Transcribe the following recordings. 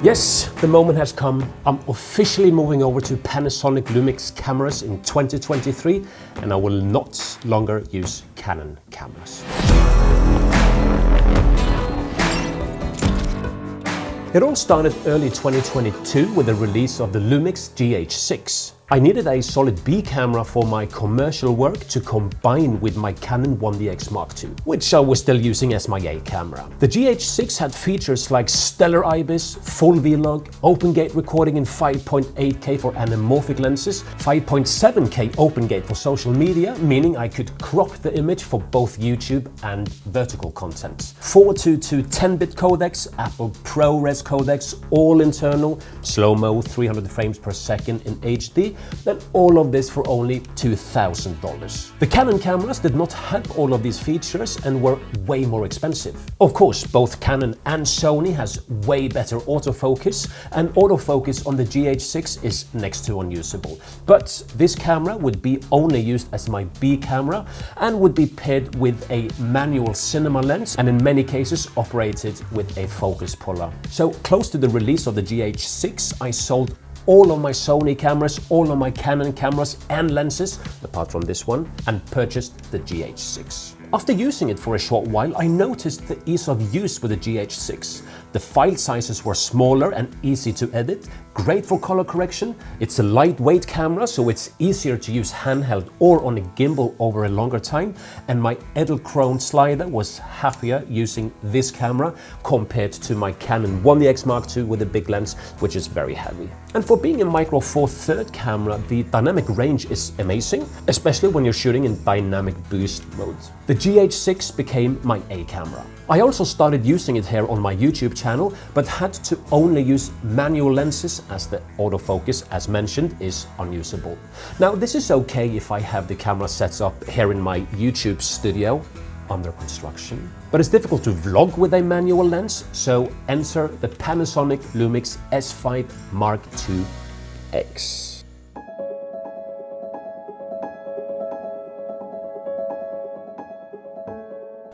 Yes, the moment has come. I'm officially moving over to Panasonic Lumix cameras in 2023, and I will not longer use Canon cameras. It all started early 2022 with the release of the Lumix GH6. I needed a solid B camera for my commercial work to combine with my Canon 1DX Mark II, which I was still using as my A camera. The GH6 had features like stellar IBIS, full V-Log, open gate recording in 5.8K for anamorphic lenses, 5.7K open gate for social media, meaning I could crop the image for both YouTube and vertical content. 422 10-bit codecs, Apple ProRes codecs, all internal, slow-mo 300 frames per second in HD, then all of this for only $2,000. The Canon cameras did not have all of these features and were way more expensive. Of course, both Canon and Sony has way better autofocus, and autofocus on the GH6 is next to unusable. But this camera would be only used as my B camera and would be paired with a manual cinema lens and in many cases operated with a focus puller. So close to the release of the GH6, I sold all of my Sony cameras, all of my Canon cameras and lenses, apart from this one, and purchased the GH6. After using it for a short while, I noticed the ease of use with the GH6. The file sizes were smaller and easy to edit, great for color correction. It's a lightweight camera, so it's easier to use handheld or on a gimbal over a longer time, and my Edelkrone slider was happier using this camera compared to my Canon 1DX Mark II with a big lens, which is very heavy. And for being a Micro Four Third camera, the dynamic range is amazing, especially when you're shooting in dynamic boost mode. The GH6 became my A camera. I also started using it here on my YouTube channel, but had to only use manual lenses as the autofocus, as mentioned, is unusable. Now this is okay if I have the camera set up here in my YouTube studio under construction, but it's difficult to vlog with a manual lens, so enter the Panasonic Lumix S5 Mark II X.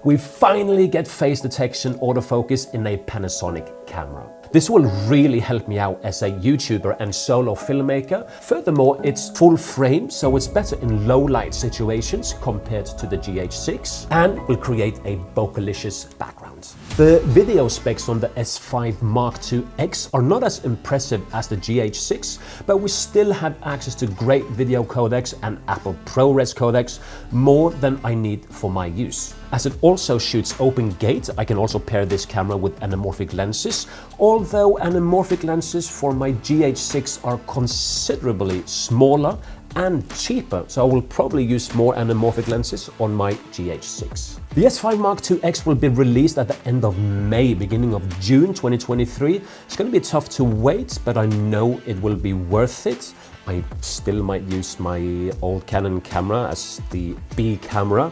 We finally get face detection autofocus in a Panasonic camera. This will really help me out as a YouTuber and solo filmmaker. Furthermore, it's full frame, so it's better in low light situations compared to the GH6 and will create a bokeh-licious background. The video specs on the S5 Mark II X are not as impressive as the GH6, but we still have access to great video codecs and Apple ProRes codecs, more than I need for my use. As it also shoots open gate, I can also pair this camera with anamorphic lenses, although anamorphic lenses for my GH6 are considerably smaller and cheaper, so I will probably use more anamorphic lenses on my GH6. The S5 Mark II X will be released at the end of May, beginning of June 2023. It's going to be tough to wait, but I know it will be worth it. I still might use my old Canon camera as the B camera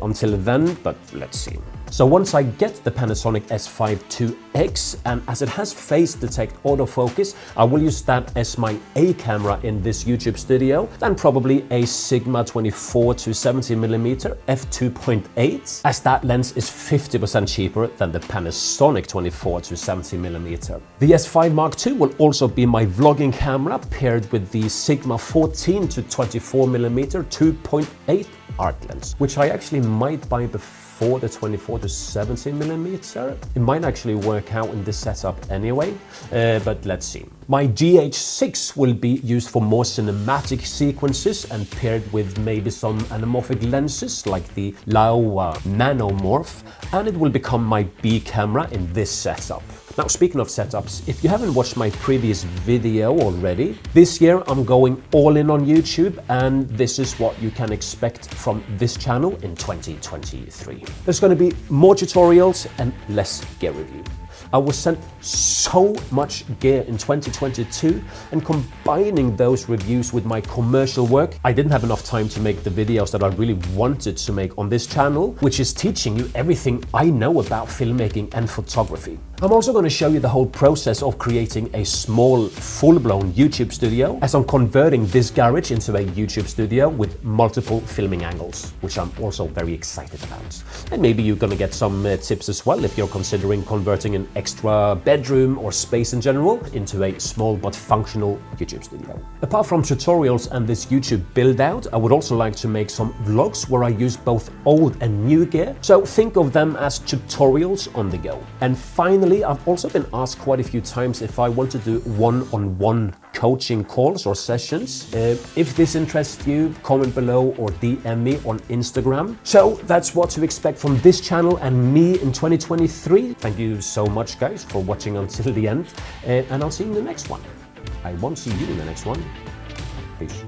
until then, but let's see. So once I get the Panasonic S5 IIX, and as it has face detect autofocus, I will use that as my A camera in this YouTube studio, and probably a Sigma 24 to 70mm f2.8, as that lens is 50% cheaper than the Panasonic 24 to 70mm. The S5 Mark II will also be my vlogging camera paired with the Sigma 14 to 24mm 2.8 arc lens, which I actually might buy before the 24 to 70mm. It might actually work out in this setup anyway, but let's see. My GH6 will be used for more cinematic sequences and paired with maybe some anamorphic lenses like the Laowa Nanomorph, and it will become my B camera in this setup. Now, speaking of setups, if you haven't watched my previous video already, this year I'm going all in on YouTube, and this is what you can expect from this channel in 2023. There's going to be more tutorials and less gear review. I was sent so much gear in 2022, and combining those reviews with my commercial work, I didn't have enough time to make the videos that I really wanted to make on this channel, which is teaching you everything I know about filmmaking and photography. I'm also going to show you the whole process of creating a small, full-blown YouTube studio, as I'm converting this garage into a YouTube studio with multiple filming angles, which I'm also very excited about. And maybe you're going to get some tips as well if you're considering converting an an extra bedroom or space in general into a small but functional YouTube studio. Apart from tutorials and this YouTube build out, I would also like to make some vlogs where I use both old and new gear. So think of them as tutorials on the go. And finally, I've also been asked quite a few times if I want to do one-on-one coaching calls or sessions. If this interests you, comment below or DM me on Instagram. So that's what to expect from this channel and me in 2023. Thank you so much, guys, for watching until the end, and I'll see you in the next one. I won't see you in the next one. Peace.